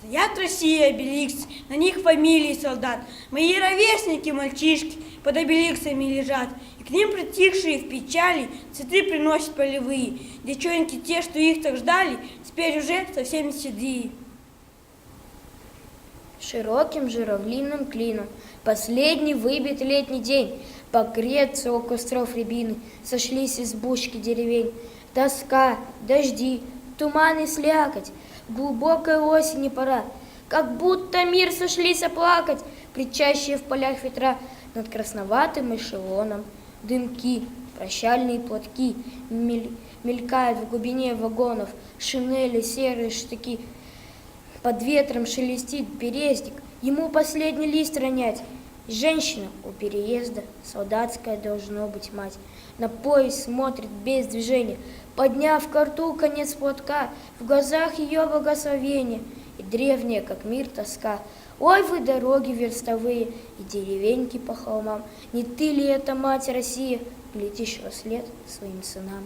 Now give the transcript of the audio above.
Стоят Россия, обеликс, на них фамилии солдат. Мои ровесники, мальчишки, под обеликсами лежат. И к ним притихшие в печали цветы приносят полевые. Девчонки те, что их так ждали, теперь уже совсем седые. Широким журавлиным клином последний выбит летний день. Погреться у костров рябины сошлись избушки деревень. Тоска, дожди, туман и слякоть, глубокой осени пора. Как будто мир сошлись оплакать, кричащие в полях ветра. Над красноватым эшелоном дымки, прощальные платки мелькают в глубине вагонов, шинели, серые штыки. Под ветром шелестит березник, ему последний лист ронять. Женщина у переезда, солдатская должно быть мать. На поезд смотрит без движения, подняв ко рту конец платка, в глазах ее благословение и древняя, как мир, тоска. Ой, вы дороги верстовые и деревеньки по холмам, не ты ли это, мать Россия, летишь во след своим сынам?